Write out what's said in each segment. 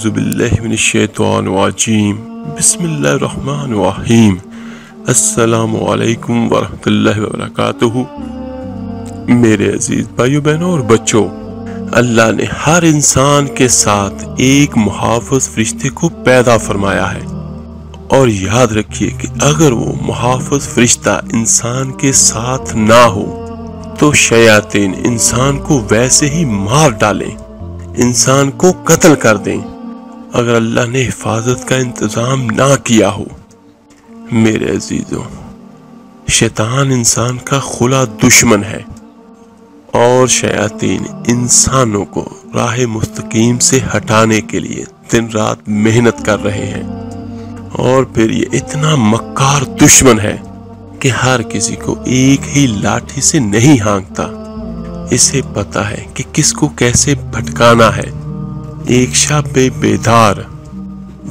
اعوذ باللہ من الشیطان الرجیم بسم اللہ الرحمن الرحیم السلام علیکم ورحمۃ اللہ وبرکاتہ۔ میرے عزیز بھائیو بہنوں اور بچوں، اللہ نے ہر انسان کے ساتھ ایک محافظ فرشتے کو پیدا فرمایا ہے، اور یاد رکھیے کہ اگر وہ محافظ فرشتہ انسان کے ساتھ نہ ہو تو شیاطین انسان کو ویسے ہی مار ڈالیں، انسان کو قتل کر دیں اگر اللہ نے حفاظت کا انتظام نہ کیا ہو۔ میرے عزیزوں، شیطان انسان کا کھلا دشمن ہے، اور شیاطین انسانوں کو راہ مستقیم سے ہٹانے کے لیے دن رات محنت کر رہے ہیں، اور پھر یہ اتنا مکار دشمن ہے کہ ہر کسی کو ایک ہی لاٹھی سے نہیں ہانکتا، اسے پتہ ہے کہ کس کو کیسے بھٹکانا ہے۔ ایک شب بیدار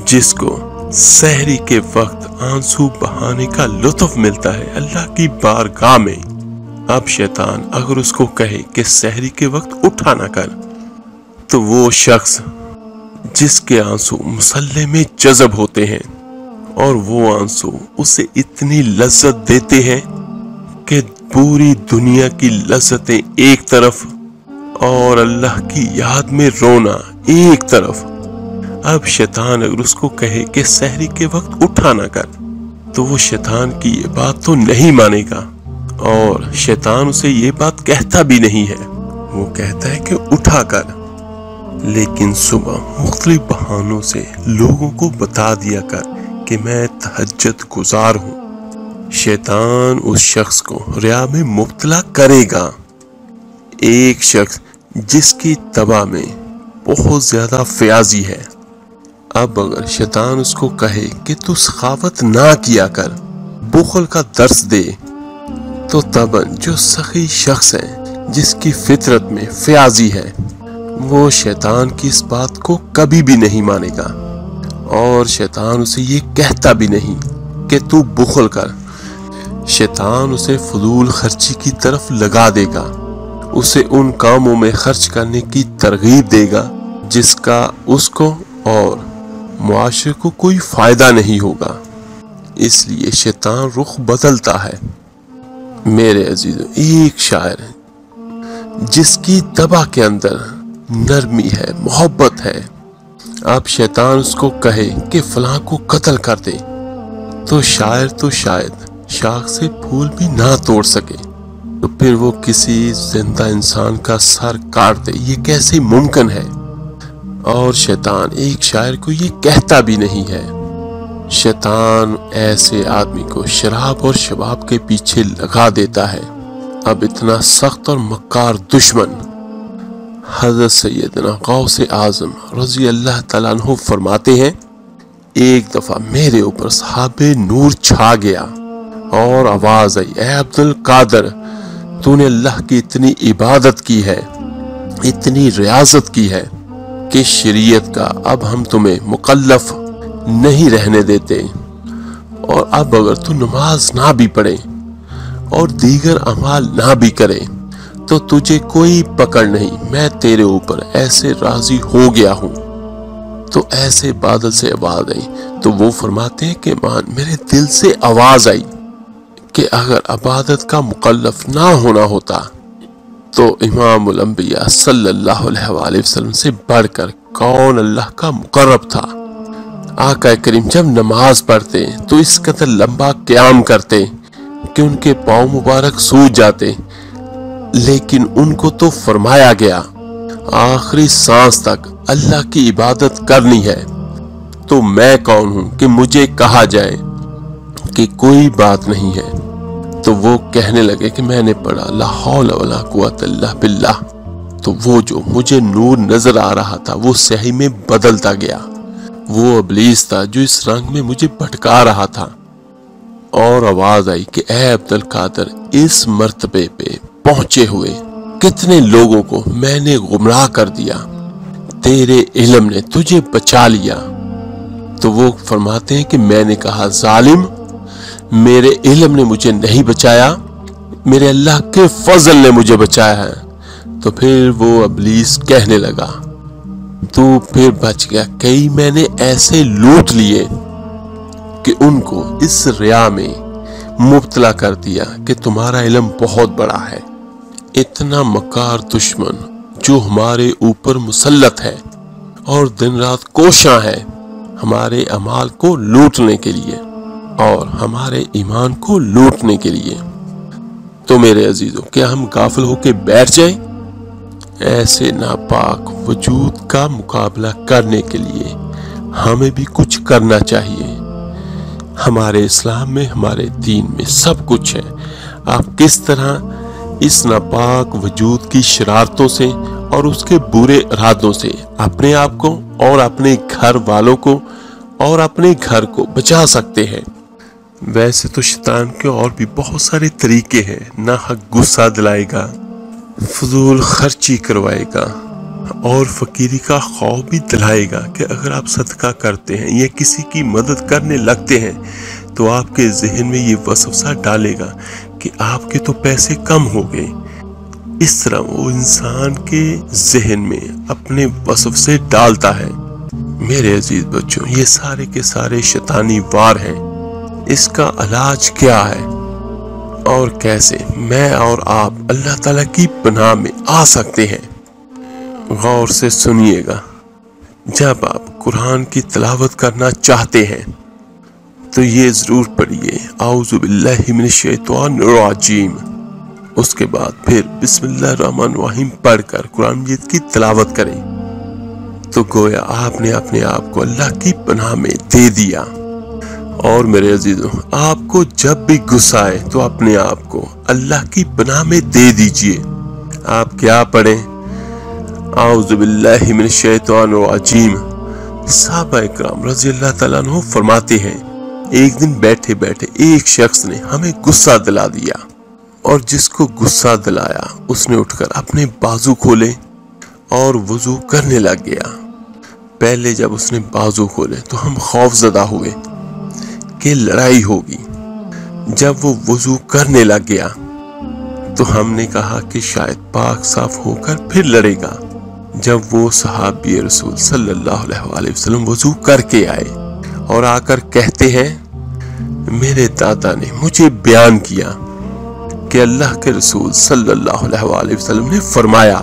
جس کو سحری کے وقت آنسو بہانے کا لطف ملتا ہے اللہ کی بارگاہ میں، اب شیطان اگر اس کو کہے کہ سحری کے وقت اٹھا نہ کر، تو وہ شخص جس کے آنسو مصلی میں جذب ہوتے ہیں اور وہ آنسو اسے اتنی لذت دیتے ہیں کہ پوری دنیا کی لذتیں ایک طرف اور اللہ کی یاد میں رونا ایک طرف، اب شیطان اگر اس کو کہے کہ سحری کے وقت اٹھا نہ کر، تو وہ شیطان کی یہ بات تو نہیں مانے گا، اور شیطان اسے یہ بات کہتا بھی نہیں ہے، وہ کہتا ہے کہ اٹھا کر، لیکن صبح مختلف بہانوں سے لوگوں کو بتا دیا کر کہ میں تہجد گزار ہوں۔ شیطان اس شخص کو ریا میں مبتلا کرے گا۔ ایک شخص جس کی طبع میں بہت زیادہ فیاضی ہے، اب اگر شیطان اس کو کہے کہ تو سخاوت نہ کیا کر، بخل کا درس دے، تو طبعاً جو سخی شخص ہے جس کی فطرت میں فیاضی ہے، وہ شیطان کی اس بات کو کبھی بھی نہیں مانے گا، اور شیطان اسے یہ کہتا بھی نہیں کہ تو بخل کر۔ شیطان اسے فضول خرچی کی طرف لگا دے گا، اسے ان کاموں میں خرچ کرنے کی ترغیب دے گا جس کا اس کو اور معاشرے کو کوئی فائدہ نہیں ہوگا، اس لیے شیطان رخ بدلتا ہے۔ میرے عزیزو، ایک شاعر جس کی طبع کے اندر نرمی ہے، محبت ہے، اب شیطان اس کو کہے کہ فلاں کو قتل کر دے، تو شاعر تو شاید شاخ سے پھول بھی نہ توڑ سکے، تو پھر وہ کسی زندہ انسان کا سر کاٹ دے، یہ کیسے ممکن ہے؟ اور شیطان ایک شاعر کو یہ کہتا بھی نہیں ہے۔ شیطان ایسے آدمی کو شراب اور شباب کے پیچھے لگا دیتا ہے۔ اب اتنا سخت اور مکار دشمن حضرت سیدنا غوث اعظم رضی اللہ تعالیٰ عنہ فرماتے ہیں، ایک دفعہ میرے اوپر صحاب نور چھا گیا اور آواز آئی، اے عبد القادر، تو نے اللہ کی اتنی عبادت کی ہے، اتنی ریاضت کی ہے کہ شریعت کا اب ہم تمہیں مکلف نہیں رہنے دیتے، اور اب اگر تو نماز نہ بھی پڑھے اور دیگر اعمال نہ بھی کرے تو تجھے کوئی پکڑ نہیں، میں تیرے اوپر ایسے راضی ہو گیا ہوں۔ تو ایسے بادل سے آواز آئی، تو وہ فرماتے ہیں کہ میرے دل سے آواز آئی کہ اگر عبادت کا مکلف نہ ہونا ہوتا تو امام الانبیاء صلی اللہ علیہ وآلہ وسلم سے بڑھ کر کون اللہ کا مقرب تھا۔ آقا کریم جب نماز پڑھتے تو اس قدر لمبا قیام کرتے کہ ان کے پاؤں مبارک سوج جاتے، لیکن ان کو تو فرمایا گیا آخری سانس تک اللہ کی عبادت کرنی ہے، تو میں کون ہوں کہ مجھے کہا جائے کہ کوئی بات نہیں ہے؟ تو وہ کہنے لگے کہ میں نے پڑھا لا حول ولا قوت الا باللہ، تو وہ جو مجھے نور نظر آ رہا تھا وہ سیاہی میں بدلتا گیا، وہ ابلیس تھا جو اس رنگ میں مجھے بھٹکا رہا تھا، اور آواز آئی کہ اے عبد القادر، اس مرتبے پہ پہنچے ہوئے کتنے لوگوں کو میں نے گمراہ کر دیا، تیرے علم نے تجھے بچا لیا۔ تو وہ فرماتے ہیں کہ میں نے کہا ظالم، میرے علم نے مجھے نہیں بچایا، میرے اللہ کے فضل نے مجھے بچایا ہے۔ تو پھر وہ ابلیس کہنے لگا تو پھر بچ گیا۔ کئی میں نے ایسے لوٹ لیے کہ ان کو اس ریا میں مبتلا کر دیا کہ تمہارا علم بہت بڑا ہے۔ اتنا مکار دشمن جو ہمارے اوپر مسلط ہے اور دن رات کوشاں ہے ہمارے اعمال کو لوٹنے کے لیے اور ہمارے ایمان کو لوٹنے کے لیے۔ تو میرے عزیزوں، کیا ہم غافل ہو کے بیٹھ جائیں؟ ایسے ناپاک وجود کا مقابلہ کرنے کے لیے ہمیں بھی کچھ کرنا چاہیے۔ ہمارے اسلام میں، ہمارے دین میں سب کچھ ہے۔ آپ کس طرح اس ناپاک وجود کی شرارتوں سے اور اس کے برے ارادوں سے اپنے آپ کو اور اپنے گھر والوں کو اور اپنے گھر کو بچا سکتے ہیں۔ ویسے تو شیطان کے اور بھی بہت سارے طریقے ہیں۔ نہ حق غصہ دلائے گا، فضول خرچی کروائے گا اور فقیری کا خوف بھی دلائے گا کہ اگر آپ صدقہ کرتے ہیں یا کسی کی مدد کرنے لگتے ہیں تو آپ کے ذہن میں یہ وسوسہ ڈالے گا کہ آپ کے تو پیسے کم ہو گئے۔ اس طرح وہ انسان کے ذہن میں اپنے وسوسے ڈالتا ہے۔ میرے عزیز بچوں، یہ سارے کے سارے شیطانی وار ہیں۔ اس کا علاج کیا ہے اور کیسے میں اور آپ اللہ تعالیٰ کی پناہ میں آ سکتے ہیں؟ غور سے سنیے گا۔ جب آپ قرآن کی تلاوت کرنا چاہتے ہیں تو یہ ضرور پڑھیے اعوذ باللہ من الشیطان الرجیم، اس کے بعد پھر بسم اللہ الرحمن الرحیم پڑھ کر قرآن مجید کی تلاوت کریں تو گویا آپ نے اپنے آپ کو اللہ کی پناہ میں دے دیا۔ اور میرے عزیزوں، آپ کو جب بھی غصہ آئے تو اپنے آپ کو اللہ کی پناہ میں دے دیجئے۔ آپ کیا پڑھیں؟ اعوذ باللہ من الشیطان الرجیم۔ صحابہ اکرام رضی اللہ تعالیٰ عنہ فرماتے ہیں ایک دن بیٹھے بیٹھے ایک شخص نے ہمیں غصہ دلا دیا، اور جس کو غصہ دلایا اس نے اٹھ کر اپنے بازو کھولے اور وضو کرنے لگ گیا۔ پہلے جب اس نے بازو کھولے تو ہم خوف زدہ ہوئے کہ لڑائی ہوگی۔ جب وہ وضو کرنے لگ گیا تو ہم نے کہا کہ شاید پاک صاف ہو کر پھر لڑے گا۔ جب وہ صحابی رسول صلی اللہ علیہ وآلہ وسلم وضو کر کے آئے اور آ کر کہتے ہیں میرے دادا نے مجھے بیان کیا کہ اللہ کے رسول صلی اللہ علیہ وآلہ وسلم نے فرمایا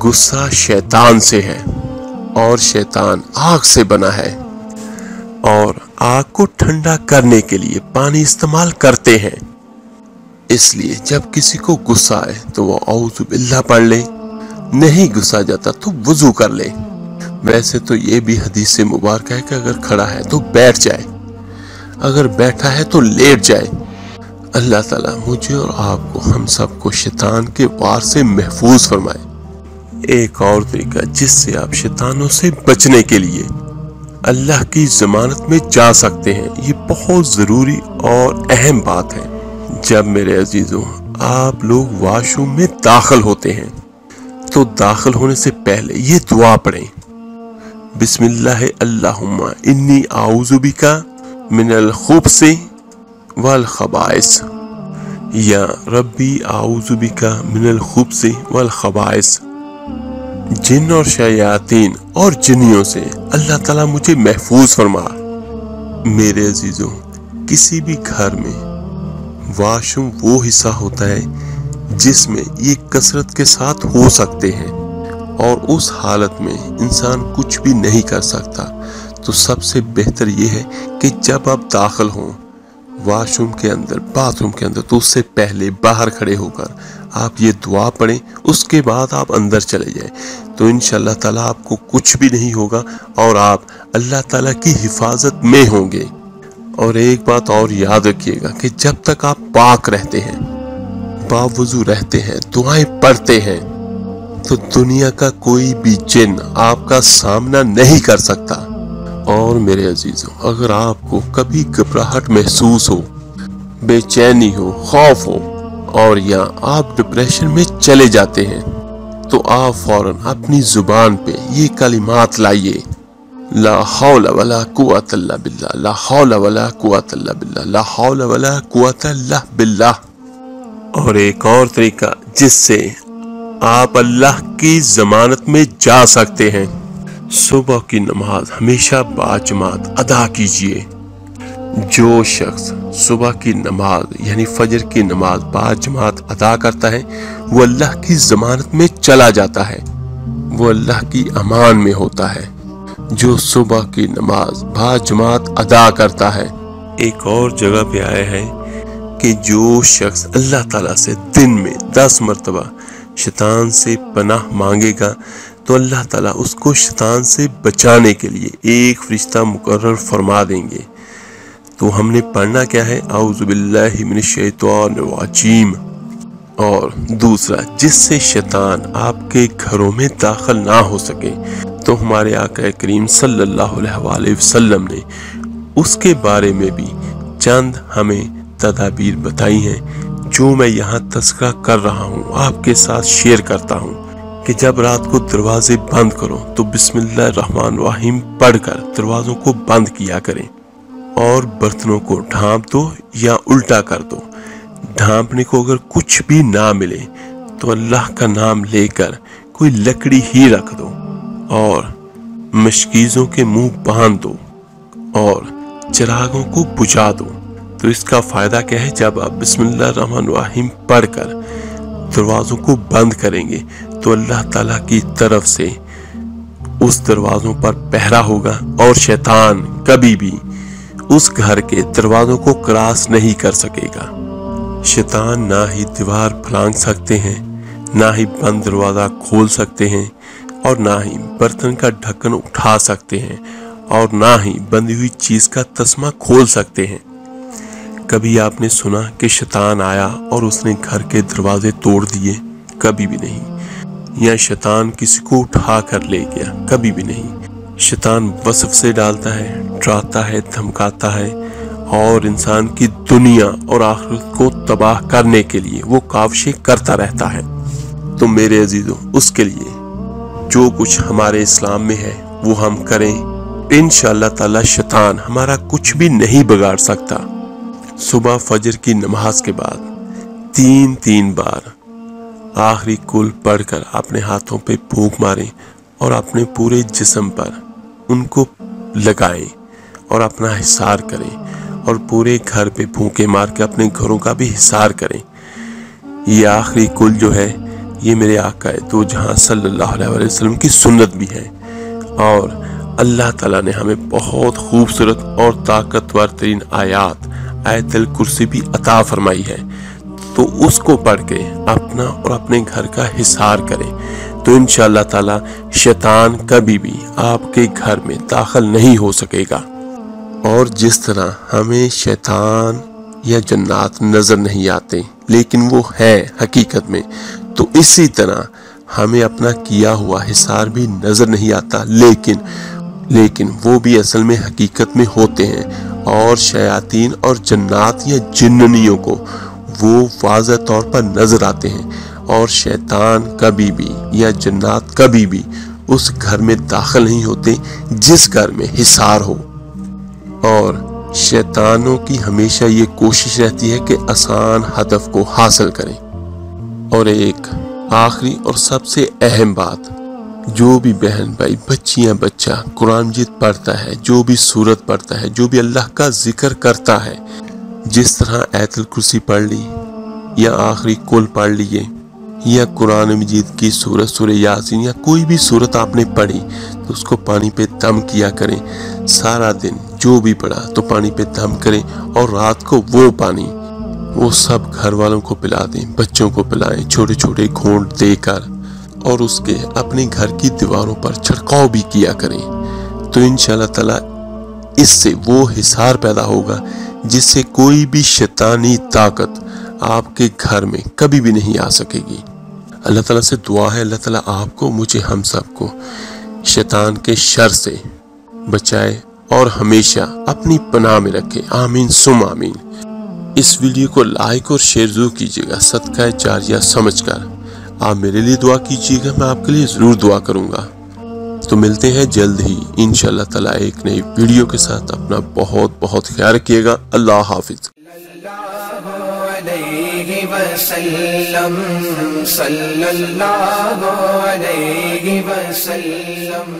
غصہ شیطان سے ہے اور شیطان آگ سے بنا ہے، اور آگ کو ٹھنڈا کرنے کے لیے پانی استعمال کرتے ہیں۔ اس لیے جب کسی کو غصہ آئے تو وہ اعوذ باللہ پڑھ لے، نہیں غصہ جاتا تو وضو کر لے۔ ویسے تو یہ بھی حدیث سے مبارکہ ہے کہ اگر کھڑا ہے تو بیٹھ جائے، اگر بیٹھا ہے تو لیٹ جائے۔ اللہ تعالیٰ مجھے اور آپ کو، ہم سب کو شیطان کے وار سے محفوظ فرمائے۔ ایک اور طریقہ جس سے آپ شیطانوں سے بچنے کے لیے اللہ کی ضمانت میں جا سکتے ہیں، یہ بہت ضروری اور اہم بات ہے۔ جب میرے عزیزوں آپ لوگ واش روم میں داخل ہوتے ہیں تو داخل ہونے سے پہلے یہ دعا پڑھیں بسم اللہ اللہم انی اعوذ بک من الخبث والخبائث، یا ربی اعوذ بک من الخبث والخبائث۔ جن اور شیاطین اور جنیوں سے اللہ تعالیٰ مجھے محفوظ فرما۔ میرے عزیزوں، کسی بھی گھر میں واش روم وہ حصہ ہوتا ہے جس میں یہ کثرت کے ساتھ ہو سکتے ہیں، اور اس حالت میں انسان کچھ بھی نہیں کر سکتا۔ تو سب سے بہتر یہ ہے کہ جب آپ داخل ہوں واش روم کے اندر، باتھ روم کے اندر، تو اس سے پہلے باہر کھڑے ہو کر آپ یہ دعا پڑھیں، اس کے بعد آپ اندر چلے جائیں، تو انشاءاللہ تعالیٰ آپ کو کچھ بھی نہیں ہوگا اور آپ اللہ تعالیٰ کی حفاظت میں ہوں گے۔ اور ایک بات اور یاد رکھیے گا کہ جب تک آپ پاک رہتے ہیں، باوضو رہتے ہیں، دعائیں پڑھتے ہیں، تو دنیا کا کوئی بھی جن آپ کا سامنا نہیں کر سکتا۔ اور میرے عزیزوں، اگر آپ کو کبھی گھبراہٹ محسوس ہو، بے چینی ہو، خوف ہو، اور یا آپ ڈپریشن میں چلے جاتے ہیں، تو آپ فوراً اپنی زبان پہ یہ کلمات لائیے لا حول ولا قوت الا باللہ، لا حول ولا قوت الا باللہ، لا حول ولا قوت الا باللہ۔ اور ایک اور طریقہ جس سے آپ اللہ کی ضمانت میں جا سکتے ہیں، صبح کی نماز ہمیشہ باجماعت ادا کیجیے۔ جو شخص صبح کی نماز یعنی فجر کی نماز باجماعت ادا کرتا ہے وہ اللہ کی ضمانت میں چلا جاتا ہے، وہ اللہ کی امان میں ہوتا ہے۔ جو صبح کی نماز باجماعت ادا کرتا ہے، ایک اور جگہ پہ آیا ہے کہ جو شخص اللہ تعالیٰ سے دن میں 10 مرتبہ شیطان سے پناہ مانگے گا تو اللہ تعالیٰ اس کو شیطان سے بچانے کے لیے ایک فرشتہ مقرر فرما دیں گے۔ تو ہم نے پڑھنا کیا ہے؟ اعوذ باللہ من الشیطان الرجیم، اور دوسرا جس سے شیطان آپ کے گھروں میں داخل نہ ہو سکے۔ تو ہمارے آقا کریم صلی اللہ علیہ وآلہ وسلم نے اس کے بارے میں بھی چند ہمیں تدابیر بتائی ہیں جو میں یہاں تذکرہ کر رہا ہوں، آپ کے ساتھ شیئر کرتا ہوں کہ جب رات کو دروازے بند کرو تو بسم اللہ الرحمن الرحیم پڑھ کر دروازوں کو بند کیا کریں، اور برتنوں کو ڈھانپ دو یا الٹا کر دو۔ ڈھانپنے کو اگر کچھ بھی نہ ملے تو اللہ کا نام لے کر کوئی لکڑی ہی رکھ دو اور مشکیزوں کے منہ باندھ دو اور چراغوں کو بجھا دو۔ تو اس کا فائدہ کیا ہے؟ جب آپ بسم اللہ الرحمن الرحیم پڑھ کر دروازوں کو بند کریں گے تو اللہ تعالیٰ کی طرف سے اس دروازوں پر پہرا ہوگا اور شیطان کبھی بھی اس گھر کے دروازوں کو کراس نہیں کر سکے گا۔ شیطان نہ ہی دیوار پھلانگ سکتے ہیں، نہ ہی بند دروازہ کھول سکتے ہیں، اور نہ ہی برتن کا ڈھکن اٹھا سکتے ہیں، اور نہ ہی بندی ہوئی چیز کا تسمہ کھول سکتے ہیں۔ کبھی آپ نے سنا کہ شیطان آیا اور اس نے گھر کے دروازے توڑ دیے؟ کبھی بھی نہیں۔ یا شیطان کسی کو اٹھا کر لے گیا؟ کبھی بھی نہیں۔ شیطان وصف سے ڈالتا ہے، ڈراتا ہے، دھمکاتا ہے، اور انسان کی دنیا اور آخرت کو تباہ کرنے کے لیے وہ کاوشیں کرتا رہتا ہے۔ تو میرے عزیزو، اس کے لیے جو کچھ ہمارے اسلام میں ہے وہ ہم کریں، انشاءاللہ تعالی شیطان ہمارا کچھ بھی نہیں بگاڑ سکتا۔ صبح فجر کی نماز کے بعد 3 بار آخری کل پڑھ کر اپنے ہاتھوں پہ پھونک ماریں اور اپنے پورے جسم پر ان کو لگائیں اور اپنا حصار کریں، اور پورے گھر پہ پھونکے مار کے اپنے گھروں کا بھی حصار کریں۔ یہ آخری کل جو ہے یہ میرے آقا دو جہاں صلی اللہ علیہ وسلم کی سنت بھی ہے، اور اللہ تعالیٰ نے ہمیں بہت خوبصورت اور طاقتور ترین آیات آیت الکرسی بھی عطا فرمائی ہے۔ تو اس کو پڑھ کے اپنا اور اپنے گھر کا حصار کریں تو انشاءاللہ تعالیٰ شیطان کبھی بھی آپ کے گھر میں داخل نہیں ہو سکے گا۔ اور جس طرح ہمیں شیطان یا جنات نظر نہیں آتے لیکن وہ ہے حقیقت میں، تو اسی طرح ہمیں اپنا کیا ہوا حصار بھی نظر نہیں آتا لیکن وہ بھی اصل میں حقیقت میں ہوتے ہیں، اور شیاطین اور جنات یا جننیوں کو وہ واضح طور پر نظر آتے ہیں، اور شیطان کبھی بھی یا جنات کبھی بھی اس گھر میں داخل نہیں ہوتے جس گھر میں حصار ہو۔ اور شیطانوں کی ہمیشہ یہ کوشش رہتی ہے کہ آسان ہدف کو حاصل کریں۔ اور ایک آخری اور سب سے اہم بات، جو بھی بہن بھائی بچیاں بچہ قرآن مجید پڑھتا ہے، جو بھی سورت پڑھتا ہے، جو بھی اللہ کا ذکر کرتا ہے، جس طرح آیت الکرسی پڑھ لی یا آخری کل پڑھ لیے یا قرآن مجید کی سورہ یاسین یا کوئی بھی سورت آپ نے پڑھی تو اس کو پانی پہ دم کیا کریں۔ سارا دن جو بھی پڑھا تو پانی پہ دم کریں، اور رات کو وہ پانی وہ سب گھر والوں کو پلا دیں، بچوں کو پلائیں چھوٹے چھوٹے گھونٹ دے کر، اور اس کے اپنے گھر کی دیواروں پر چھڑکاؤ بھی کیا کریں۔ تو انشاءاللہ تعالی اس سے وہ حصار پیدا ہوگا جس سے کوئی بھی شیطانی طاقت آپ کے گھر میں کبھی بھی نہیں آ سکے گی۔ اللہ تعالیٰ سے دعا ہے اللہ تعالیٰ آپ کو، مجھے، ہم سب کو شیطان کے شر سے بچائے اور ہمیشہ اپنی پناہ میں رکھے، آمین ثم آمین۔ اس ویڈیو کو لائک اور شیئر ضرور کیجیے گا، صدقہ جاریہ سمجھ کر۔ آپ میرے لیے دعا کیجیے گا، میں آپ کے لیے ضرور دعا کروں گا۔ تو ملتے ہیں جلد ہی انشاءاللہ تعالیٰ ایک نئی ویڈیو کے ساتھ۔ اپنا بہت بہت خیال رکھیے گا۔ اللہ حافظ۔ صلی اللہ علیہ وسلم